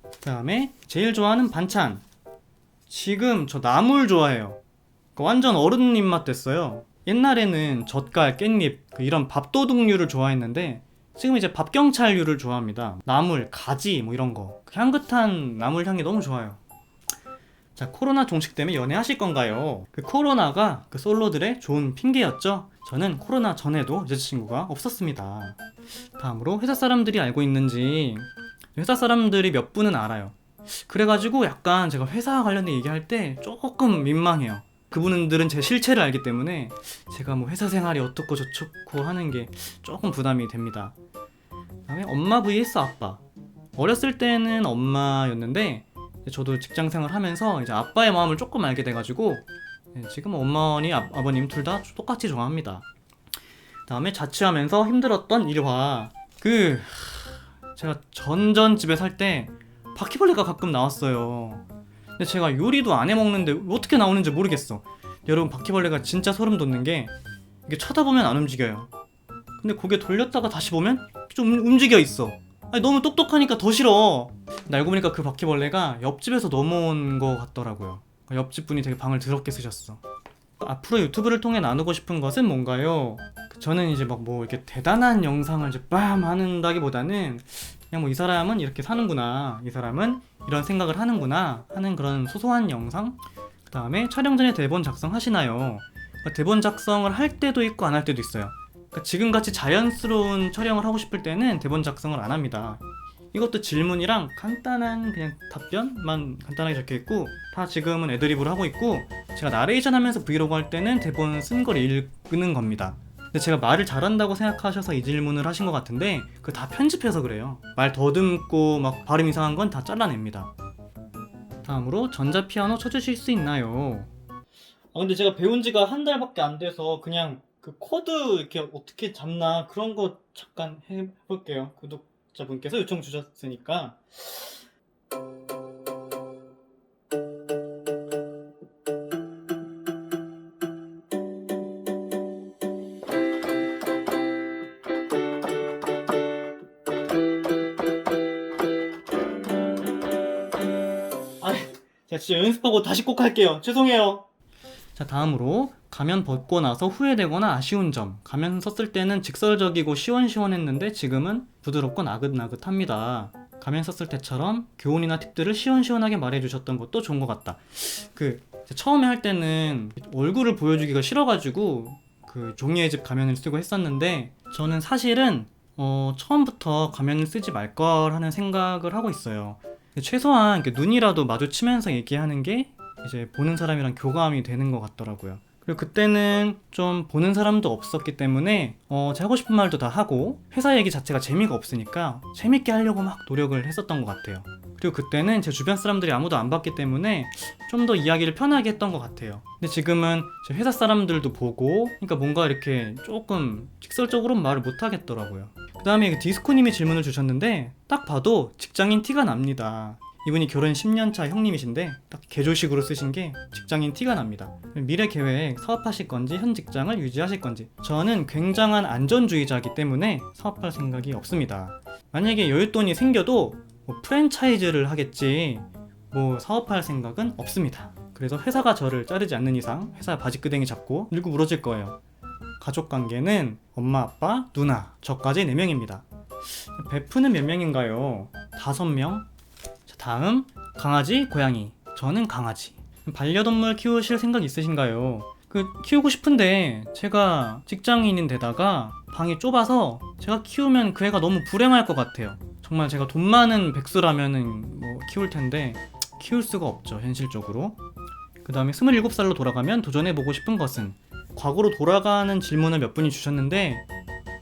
그 다음에 제일 좋아하는 반찬. 지금 저 나물 좋아해요. 완전 어른 입맛 됐어요. 옛날에는 젓갈, 깻잎 이런 밥도둑류를 좋아했는데 지금 이제 밥경찰류를 좋아합니다. 나물, 가지 뭐 이런 거. 향긋한 나물 향이 너무 좋아요. 자, 코로나 종식 때문에 연애하실 건가요? 코로나가 솔로들의 좋은 핑계였죠? 저는 코로나 전에도 여자친구가 없었습니다. 다음으로 회사 사람들이 알고 있는지, 회사 사람들이 몇 분은 알아요. 그래가지고 약간 제가 회사 관련된 얘기할 때 조금 민망해요. 그분들은 제 실체를 알기 때문에 제가 뭐 회사 생활이 어떻고 저쩌고 하는 게 조금 부담이 됩니다. 그다음에 엄마 vs 아빠. 어렸을 때는 엄마였는데 저도 직장 생활 하면서 이제 아빠의 마음을 조금 알게 돼가지고 지금 어머니, 아버님 둘 다 똑같이 좋아합니다. 다음에 자취하면서 힘들었던 일화. 제가 전전 집에 살 때 바퀴벌레가 가끔 나왔어요. 근데 제가 요리도 안 해먹는데 어떻게 나오는지 모르겠어. 여러분, 바퀴벌레가 진짜 소름 돋는 게 이게 쳐다보면 안 움직여요. 근데 고개 돌렸다가 다시 보면 좀 움직여 있어. 아니, 너무 똑똑하니까 더 싫어. 근데 알고 보니까 그 바퀴벌레가 옆집에서 넘어온 거 같더라고요. 옆집 분이 되게 방을 더럽게 쓰셨어. 앞으로 유튜브를 통해 나누고 싶은 것은 뭔가요? 저는 이제 막 뭐 이렇게 대단한 영상을 이제 빰 한다기보다는 그냥 뭐 이 사람은 이렇게 사는구나, 이 사람은 이런 생각을 하는구나 하는 그런 소소한 영상. 그 다음에 촬영 전에 대본 작성하시나요? 대본 작성을 할 때도 있고 안 할 때도 있어요. 지금같이 자연스러운 촬영을 하고 싶을 때는 대본 작성을 안 합니다. 이것도 질문이랑 간단한 그냥 답변만 간단하게 적혀있고 다 지금은 애드립으로 하고 있고, 제가 나레이션 하면서 브이로그 할 때는 대본 쓴 걸 읽는 겁니다. 근데 제가 말을 잘한다고 생각하셔서 이 질문을 하신 것 같은데 다 편집해서 그래요. 말 더듬고 막 발음 이상한 건 다 잘라냅니다. 다음으로 전자피아노 쳐주실 수 있나요? 근데 제가 배운 지가 한 달밖에 안 돼서 그냥 코드 이렇게 어떻게 잡나 그런 거 잠깐 해볼게요. 구독자분께서 요청 주셨으니까. 제가 진짜 연습하고 다시 꼭 할게요. 죄송해요. 자, 다음으로 가면 벗고 나서 후회되거나 아쉬운 점. 가면 썼을 때는 직설적이고 시원시원했는데 지금은 부드럽고 나긋나긋합니다. 가면 썼을 때처럼 교훈이나 팁들을 시원시원하게 말해주셨던 것도 좋은 것 같다. 처음에 할 때는 얼굴을 보여주기가 싫어가지고 종이의 집 가면을 쓰고 했었는데, 저는 사실은 처음부터 가면을 쓰지 말걸 하는 생각을 하고 있어요. 최소한 눈이라도 마주치면서 얘기하는 게 이제 보는 사람이랑 교감이 되는 것 같더라고요. 그리고 그때는 좀 보는 사람도 없었기 때문에 제가 하고 싶은 말도 다 하고 회사 얘기 자체가 재미가 없으니까 재밌게 하려고 막 노력을 했었던 것 같아요. 그리고 그때는 제 주변 사람들이 아무도 안 봤기 때문에 좀 더 이야기를 편하게 했던 것 같아요. 근데 지금은 제 회사 사람들도 보고, 그러니까 뭔가 이렇게 조금 직설적으로는 말을 못 하겠더라고요. 그 다음에 디스코님이 질문을 주셨는데 딱 봐도 직장인 티가 납니다. 이분이 결혼 10년차 형님이신데 딱 개조식으로 쓰신 게 직장인 티가 납니다. 미래 계획, 사업하실 건지 현 직장을 유지하실 건지. 저는 굉장한 안전주의자이기 때문에 사업할 생각이 없습니다. 만약에 여윳돈이 생겨도 프랜차이즈를 하겠지 사업할 생각은 없습니다. 그래서 회사가 저를 자르지 않는 이상 회사 바지끄댕이 잡고 밀고 물어질 거예요. 가족관계는 엄마, 아빠, 누나, 저까지 4명입니다. 베프는 몇 명인가요? 5명? 다음, 강아지, 고양이. 저는 강아지. 반려동물 키우실 생각 있으신가요? 키우고 싶은데 제가 직장인인데다가 방이 좁아서 제가 키우면 그 애가 너무 불행할 것 같아요. 정말 제가 돈 많은 백수라면은 키울 텐데 키울 수가 없죠, 현실적으로. 그 다음에 27살로 돌아가면 도전해보고 싶은 것은? 과거로 돌아가는 질문을 몇 분이 주셨는데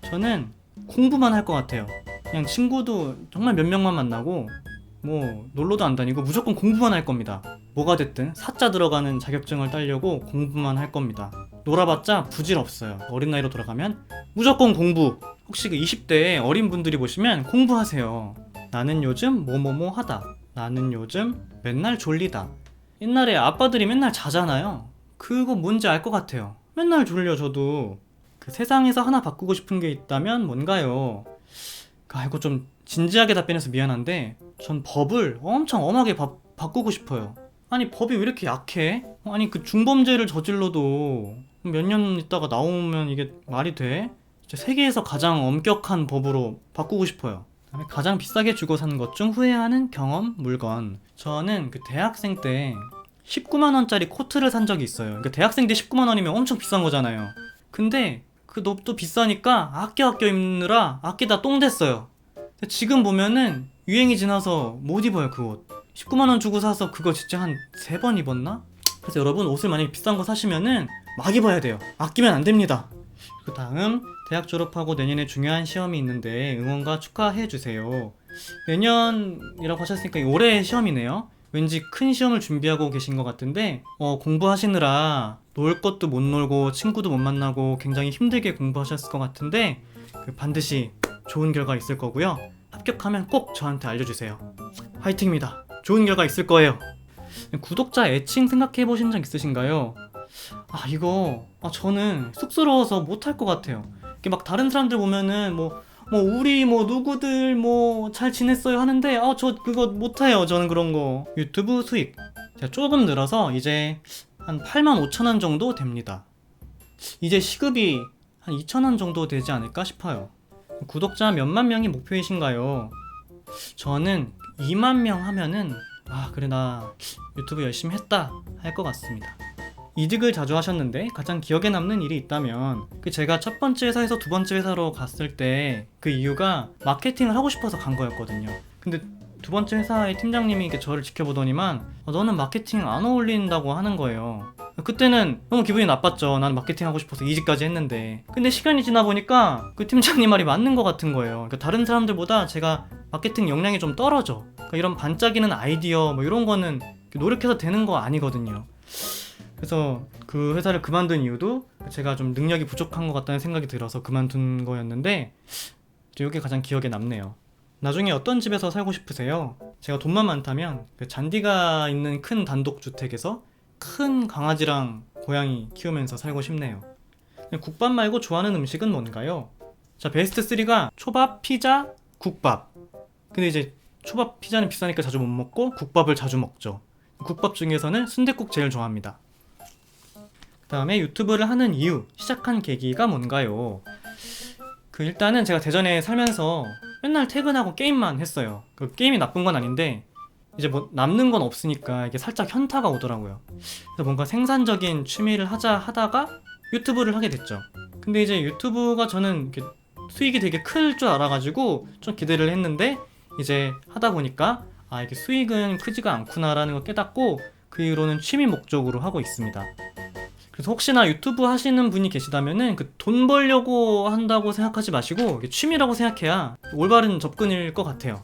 저는 공부만 할 것 같아요. 그냥 친구도 정말 몇 명만 만나고 놀러도 안 다니고 무조건 공부만 할 겁니다. 뭐가 됐든 사자 들어가는 자격증을 따려고 공부만 할 겁니다. 놀아봤자 부질없어요. 어린 나이로 돌아가면 무조건 공부. 혹시 20대에 어린 분들이 보시면 공부하세요. 나는 요즘 뭐뭐뭐 하다. 나는 요즘 맨날 졸리다. 옛날에 아빠들이 맨날 자잖아요. 그거 뭔지 알 것 같아요. 맨날 졸려. 저도 세상에서 하나 바꾸고 싶은 게 있다면 뭔가요? 아이고 좀 진지하게 답변해서 미안한데 전 법을 엄청 엄하게 바꾸고 싶어요. 아니 법이 왜 이렇게 약해? 아니 그 중범죄를 저질러도 몇 년 있다가 나오면 이게 말이 돼? 진짜 세계에서 가장 엄격한 법으로 바꾸고 싶어요. 그다음에 가장 비싸게 주고 산 것 중 후회하는 경험, 물건. 저는 그 대학생 때 19만 원짜리 코트를 산 적이 있어요. 그러니까 대학생 때 19만 원이면 엄청 비싼 거잖아요. 근데 그 또 비싸니까 아껴 입느라 아끼다 똥 됐어요. 지금 보면은 유행이 지나서 못 입어요 그 옷. 19만 원 주고 사서 그거 진짜 한 3번 입었나? 그래서 여러분 옷을 만약에 비싼 거 사시면은 막 입어야 돼요. 아끼면 안 됩니다. 그 다음 대학 졸업하고 내년에 중요한 시험이 있는데 응원과 축하해 주세요. 내년이라고 하셨으니까 올해 시험이네요. 왠지 큰 시험을 준비하고 계신 것 같은데 공부하시느라 놀 것도 못 놀고 친구도 못 만나고 굉장히 힘들게 공부하셨을 것 같은데 반드시 좋은 결과 있을 거고요. 합격하면 꼭 저한테 알려주세요. 화이팅입니다. 좋은 결과 있을 거예요. 구독자 애칭 생각해 보신 적 있으신가요? 이거 저는 쑥스러워서 못할 것 같아요. 이렇게 막 다른 사람들 보면은 우리 누구들 잘 지냈어요 하는데 저 그거 못해요. 저는 그런 거. 유튜브 수익 제가 조금 늘어서 이제 한 85,000원 정도 됩니다. 이제 시급이 한 2,000원 정도 되지 않을까 싶어요. 구독자 몇만 명이 목표이신가요? 저는 2만 명 하면은 그래 나 유튜브 열심히 했다 할 것 같습니다. 이직을 자주 하셨는데 가장 기억에 남는 일이 있다면 제가 첫 번째 회사에서 두 번째 회사로 갔을 때 그 이유가 마케팅을 하고 싶어서 간 거였거든요. 근데 두 번째 회사의 팀장님이 이렇게 저를 지켜보더니만 너는 마케팅 안 어울린다고 하는 거예요. 그때는 너무 기분이 나빴죠. 난 마케팅 하고 싶어서 이직까지 했는데. 근데 시간이 지나 보니까 그 팀장님 말이 맞는 것 같은 거예요. 그러니까 다른 사람들보다 제가 마케팅 역량이 좀 떨어져. 그러니까 이런 반짝이는 아이디어 이런 거는 노력해서 되는 거 아니거든요. 그래서 그 회사를 그만둔 이유도 제가 좀 능력이 부족한 것 같다는 생각이 들어서 그만둔 거였는데 이게 가장 기억에 남네요. 나중에 어떤 집에서 살고 싶으세요? 제가 돈만 많다면 잔디가 있는 큰 단독주택에서 큰 강아지랑 고양이 키우면서 살고 싶네요. 국밥 말고 좋아하는 음식은 뭔가요? 자, 베스트 3가 초밥, 피자, 국밥. 근데 이제 초밥, 피자는 비싸니까 자주 못 먹고 국밥을 자주 먹죠. 국밥 중에서는 순댓국 제일 좋아합니다. 그 다음에 유튜브를 하는 이유, 시작한 계기가 뭔가요? 일단은 제가 대전에 살면서 맨날 퇴근하고 게임만 했어요. 그 게임이 나쁜 건 아닌데 이제 남는 건 없으니까 이게 살짝 현타가 오더라고요. 그래서 뭔가 생산적인 취미를 하다가 유튜브를 하게 됐죠. 근데 이제 유튜브가 저는 수익이 되게 클 줄 알아가지고 좀 기대를 했는데 이제 하다 보니까 이게 수익은 크지가 않구나라는 걸 깨닫고 그 이후로는 취미 목적으로 하고 있습니다. 그래서 혹시나 유튜브 하시는 분이 계시다면은 돈 벌려고 한다고 생각하지 마시고 취미라고 생각해야 올바른 접근일 것 같아요.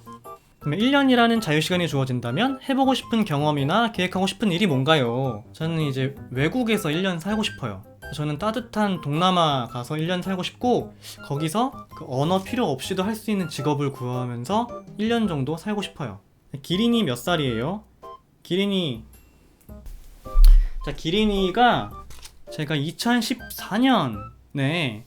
그러면 1년이라는 자유시간이 주어진다면 해보고 싶은 경험이나 계획하고 싶은 일이 뭔가요? 저는 이제 외국에서 1년 살고 싶어요. 저는 따뜻한 동남아 가서 1년 살고 싶고 거기서 언어 필요 없이도 할 수 있는 직업을 구하면서 1년 정도 살고 싶어요. 기린이 몇 살이에요? 기린이가 제가 2014년에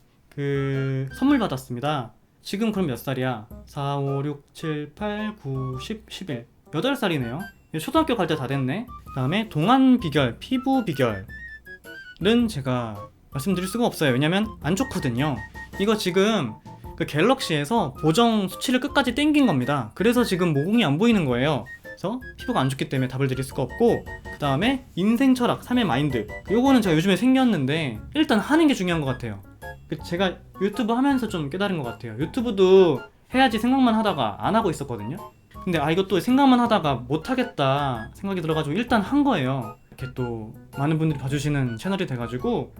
선물 받았습니다. 지금 그럼 몇 살이야? 4, 5, 6, 7, 8, 9, 10, 11 8살이네요. 초등학교 갈 때 다 됐네. 그 다음에 동안 비결, 피부 비결은 제가 말씀드릴 수가 없어요. 왜냐면 안 좋거든요. 이거 지금 갤럭시에서 보정 수치를 끝까지 땡긴 겁니다. 그래서 지금 모공이 안 보이는 거예요. 그래서 피부가 안 좋기 때문에 답을 드릴 수가 없고, 그 다음에 인생 철학, 삶의 마인드, 요거는 제가 요즘에 생겼는데 일단 하는 게 중요한 것 같아요. 제가 유튜브 하면서 좀 깨달은 것 같아요. 유튜브도 해야지 생각만 하다가 안 하고 있었거든요. 근데 이것도 생각만 하다가 못하겠다 생각이 들어가지고 일단 한 거예요. 이렇게 또 많은 분들이 봐주시는 채널이 돼가지고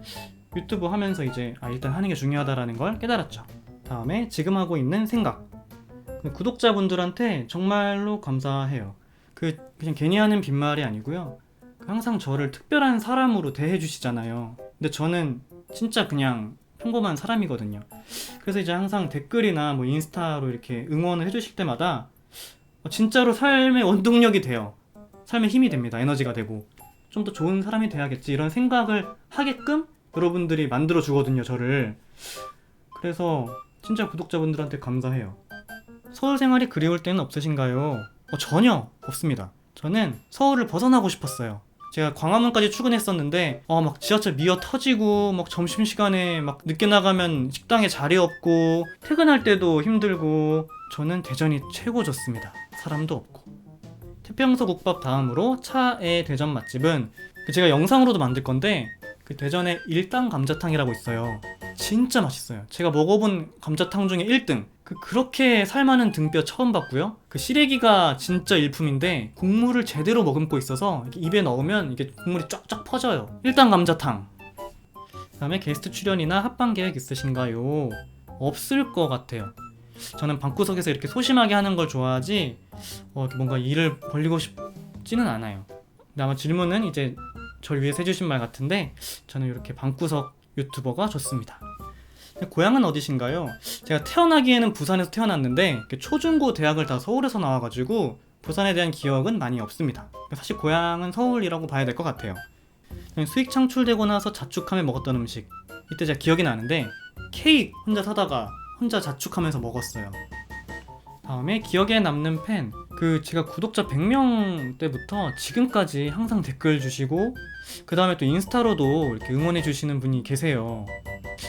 유튜브 하면서 이제 일단 하는 게 중요하다라는 걸 깨달았죠. 다음에 지금 하고 있는 생각, 구독자분들한테 정말로 감사해요. 그냥 괜히 하는 빈말이 아니고요. 항상 저를 특별한 사람으로 대해주시잖아요. 근데 저는 진짜 그냥 평범한 사람이거든요. 그래서 이제 항상 댓글이나 인스타로 이렇게 응원을 해주실 때마다 진짜로 삶의 원동력이 돼요. 삶의 힘이 됩니다. 에너지가 되고 좀 더 좋은 사람이 돼야겠지 이런 생각을 하게끔 여러분들이 만들어 주거든요, 저를. 그래서 진짜 구독자분들한테 감사해요. 서울 생활이 그리울 때는 없으신가요? 전혀 없습니다. 저는 서울을 벗어나고 싶었어요. 제가 광화문까지 출근했었는데 막 지하철 미어 터지고 막 점심시간에 막 늦게 나가면 식당에 자리 없고 퇴근할 때도 힘들고 저는 대전이 최고 좋습니다. 사람도 없고. 태평소 국밥 다음으로 차의 대전 맛집은 제가 영상으로도 만들 건데 그 대전에 일당 감자탕이라고 있어요. 진짜 맛있어요. 제가 먹어본 감자탕 중에 1등. 그렇게 살만한 등뼈 처음 봤고요. 그 시래기가 진짜 일품인데 국물을 제대로 머금고 있어서 입에 넣으면 이게 국물이 쫙쫙 퍼져요. 일단 감자탕. 그다음에 게스트 출연이나 합방 계획 있으신가요? 없을 것 같아요. 저는 방구석에서 이렇게 소심하게 하는 걸 좋아하지 뭔가 일을 벌리고 싶지는 않아요. 근데 아마 질문은 이제 저를 위해서 해주신 말 같은데 저는 이렇게 방구석 유튜버가 좋습니다. 고향은 어디신가요? 제가 태어나기에는 부산에서 태어났는데 초중고 대학을 다 서울에서 나와가지고 부산에 대한 기억은 많이 없습니다. 사실 고향은 서울이라고 봐야 될 것 같아요. 수익 창출되고 나서 자축하며 먹었던 음식, 이때 제가 기억이 나는데 케이크 혼자 사다가 혼자 자축하면서 먹었어요. 다음에 기억에 남는 팬, 제가 구독자 100명 때부터 지금까지 항상 댓글 주시고 그 다음에 또 인스타로도 이렇게 응원해 주시는 분이 계세요.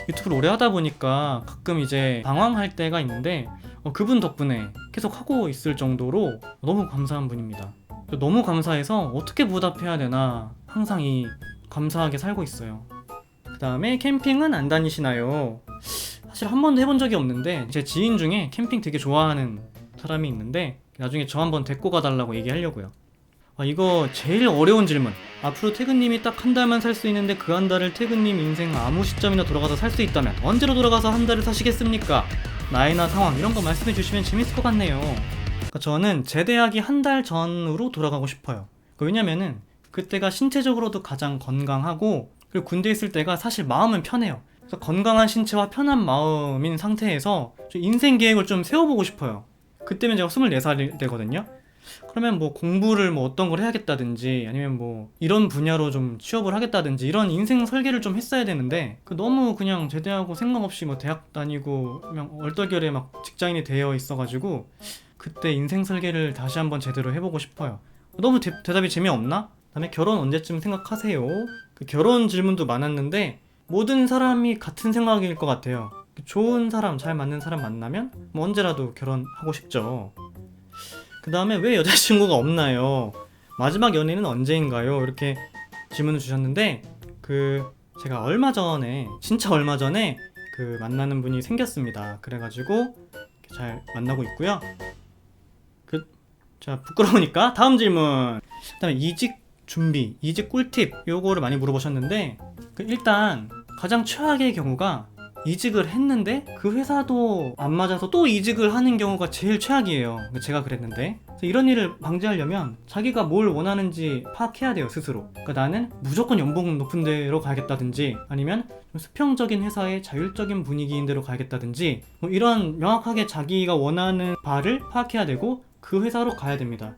유튜브를 오래 하다 보니까 가끔 이제 방황할 때가 있는데 그분 덕분에 계속 하고 있을 정도로 너무 감사한 분입니다. 너무 감사해서 어떻게 보답해야 되나 항상 감사하게 살고 있어요. 그 다음에 캠핑은 안 다니시나요? 사실 한 번도 해본 적이 없는데 제 지인 중에 캠핑 되게 좋아하는 사람이 있는데 나중에 저 한번 데리고 가달라고 얘기하려고요. 이거 제일 어려운 질문. 앞으로 태근님이 딱 한 달만 살 수 있는데 그 한 달을 태근님 인생 아무 시점이나 돌아가서 살 수 있다면 언제로 돌아가서 한 달을 사시겠습니까? 나이나 상황 이런 거 말씀해 주시면 재밌을 것 같네요. 저는 제대하기 한 달 전으로 돌아가고 싶어요. 왜냐면은 그때가 신체적으로도 가장 건강하고 그리고 군대에 있을 때가 사실 마음은 편해요. 그래서 건강한 신체와 편한 마음인 상태에서 인생 계획을 좀 세워보고 싶어요. 그때면 제가 24살이 되거든요. 그러면 공부를 어떤 걸 해야겠다든지 아니면 이런 분야로 좀 취업을 하겠다든지 이런 인생 설계를 좀 했어야 되는데 너무 그냥 제대하고 생각 없이 대학 다니고 그냥 얼떨결에 막 직장인이 되어 있어가지고 그때 인생 설계를 다시 한번 제대로 해보고 싶어요. 너무 대답이 재미없나? 그다음에 결혼 언제쯤 생각하세요? 결혼 질문도 많았는데 모든 사람이 같은 생각일 것 같아요. 좋은 사람, 잘 맞는 사람 만나면 언제라도 결혼하고 싶죠. 그 다음에 왜 여자친구가 없나요? 마지막 연애는 언제인가요? 이렇게 질문을 주셨는데 제가 진짜 얼마 전에 만나는 분이 생겼습니다. 그래가지고 잘 만나고 있고요. 자, 부끄러우니까 다음 질문. 그 다음에 이직 준비, 이직 꿀팁 요거를 많이 물어보셨는데 일단 가장 최악의 경우가 이직을 했는데 그 회사도 안 맞아서 또 이직을 하는 경우가 제일 최악이에요. 제가 그랬는데 이런 일을 방지하려면 자기가 뭘 원하는지 파악해야 돼요, 스스로. 나는 무조건 연봉 높은 데로 가야겠다든지 아니면 좀 수평적인 회사의 자율적인 분위기인 데로 가야겠다든지 이런 명확하게 자기가 원하는 바를 파악해야 되고 그 회사로 가야 됩니다.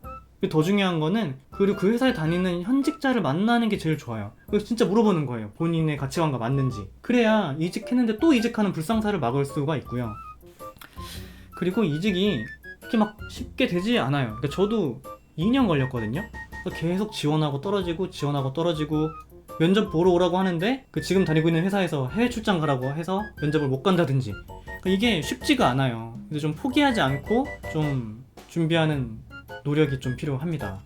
더 중요한 거는 그리고 그 회사에 다니는 현직자를 만나는 게 제일 좋아요. 그래서 진짜 물어보는 거예요. 본인의 가치관과 맞는지. 그래야 이직했는데 또 이직하는 불상사를 막을 수가 있고요. 그리고 이직이 그렇게 막 쉽게 되지 않아요. 저도 2년 걸렸거든요. 계속 지원하고 떨어지고 면접 보러 오라고 하는데 지금 다니고 있는 회사에서 해외 출장 가라고 해서 면접을 못 간다든지 이게 쉽지가 않아요. 근데 좀 포기하지 않고 좀 준비하는 노력이 좀 필요합니다.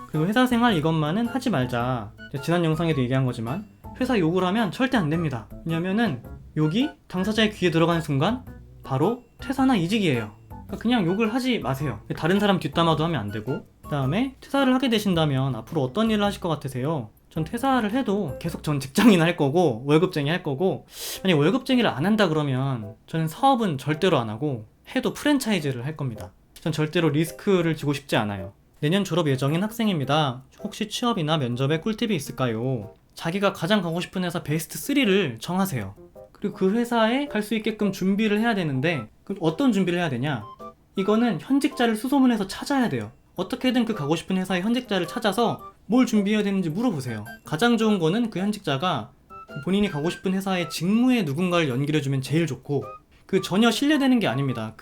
그리고 회사 생활 이것만은 하지 말자. 지난 영상에도 얘기한 거지만 회사 욕을 하면 절대 안 됩니다. 왜냐면은 욕이 당사자의 귀에 들어가는 순간 바로 퇴사나 이직이에요. 그냥 욕을 하지 마세요. 다른 사람 뒷담화도 하면 안 되고. 그 다음에 퇴사를 하게 되신다면 앞으로 어떤 일을 하실 것 같으세요? 전 퇴사를 해도 계속 전 직장인 할 거고 월급쟁이 할 거고, 만약 월급쟁이를 안 한다 그러면 저는 사업은 절대로 안 하고 해도 프랜차이즈를 할 겁니다. 전 절대로 리스크를 지고 싶지 않아요. 내년 졸업 예정인 학생입니다. 혹시 취업이나 면접에 꿀팁이 있을까요? 자기가 가장 가고 싶은 회사 베스트 3를 정하세요. 그리고 그 회사에 갈 수 있게끔 준비를 해야 되는데 그럼 어떤 준비를 해야 되냐? 이거는 현직자를 수소문해서 찾아야 돼요. 어떻게든 그 가고 싶은 회사의 현직자를 찾아서 뭘 준비해야 되는지 물어보세요. 가장 좋은 거는 그 현직자가 본인이 가고 싶은 회사의 직무에 누군가를 연결해주면 제일 좋고, 전혀 신뢰되는 게 아닙니다.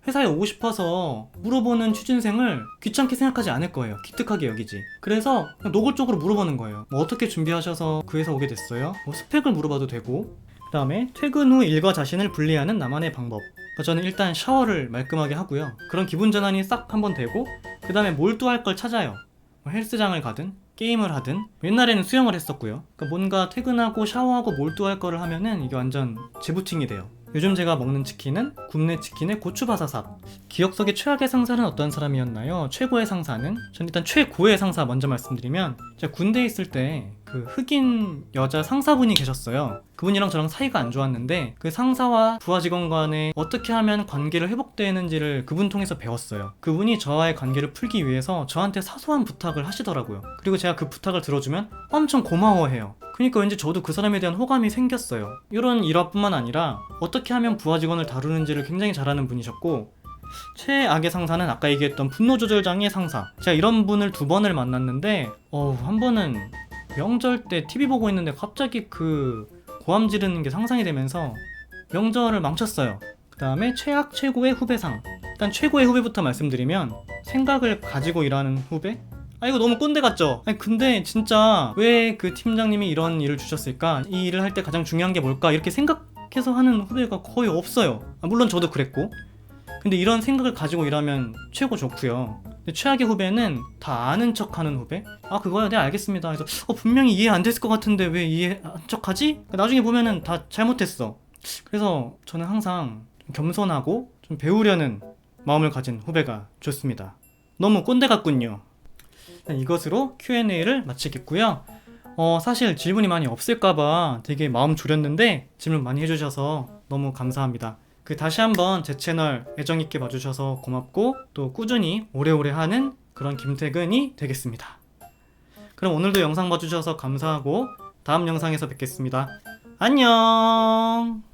회사에 오고 싶어서 물어보는 취준생을 귀찮게 생각하지 않을 거예요. 기특하게 여기지. 그래서 그냥 노골적으로 물어보는 거예요. 뭐 어떻게 준비하셔서 그 회사 오게 됐어요? 뭐 스펙을 물어봐도 되고. 그 다음에 퇴근 후 일과 자신을 분리하는 나만의 방법. 그러니까 저는 일단 샤워를 말끔하게 하고요. 그런 기분 전환이 싹 한번 되고, 그 다음에 몰두할 걸 찾아요. 뭐 헬스장을 가든 게임을 하든. 옛날에는 수영을 했었고요. 그러니까 뭔가 퇴근하고 샤워하고 몰두할 거를 하면은 이게 완전 재부팅이 돼요. 요즘 제가 먹는 치킨은 굽네 치킨의 고추바사삭. 기억 속의 최악의 상사는 어떤 사람이었나요? 최고의 상사는? 전 일단 최고의 상사 먼저 말씀드리면, 제가 군대에 있을 때 그 흑인 여자 상사분이 계셨어요. 그분이랑 저랑 사이가 안 좋았는데 그 상사와 부하 직원 간에 어떻게 하면 관계를 회복되는지를 그분 통해서 배웠어요. 그분이 저와의 관계를 풀기 위해서 저한테 사소한 부탁을 하시더라고요. 그리고 제가 그 부탁을 들어주면 엄청 고마워해요. 그러니까 왠지 저도 그 사람에 대한 호감이 생겼어요. 이런 일화뿐만 아니라 어떻게 하면 부하 직원을 다루는지를 굉장히 잘하는 분이셨고, 최악의 상사는 아까 얘기했던 분노 조절 장애 상사. 제가 이런 분을 2번을 만났는데 한 번은 명절 때 TV 보고 있는데 갑자기 그 고함 지르는 게 상상이 되면서 명절을 망쳤어요. 그 다음에 최악 최고의 후배상. 일단 최고의 후배부터 말씀드리면, 생각을 가지고 일하는 후배? 이거 너무 꼰대 같죠? 근데 진짜 왜 그 팀장님이 이런 일을 주셨을까? 이 일을 할 때 가장 중요한 게 뭘까? 이렇게 생각해서 하는 후배가 거의 없어요. 물론 저도 그랬고. 근데 이런 생각을 가지고 일하면 최고 좋고요. 근데 최악의 후배는 다 아는 척하는 후배? 그거요? 네, 알겠습니다. 그래서 분명히 이해 안 됐을 것 같은데 왜 이해한 척하지? 나중에 보면은 다 잘못했어. 그래서 저는 항상 좀 겸손하고 좀 배우려는 마음을 가진 후배가 좋습니다. 너무 꼰대 같군요. 이것으로 Q&A를 마치겠고요. 사실 질문이 많이 없을까봐 되게 마음 졸였는데 질문 많이 해주셔서 너무 감사합니다. 다시 한번 제 채널 애정있게 봐주셔서 고맙고, 또 꾸준히 오래오래 하는 그런 김태근이 되겠습니다. 그럼 오늘도 영상 봐주셔서 감사하고 다음 영상에서 뵙겠습니다. 안녕.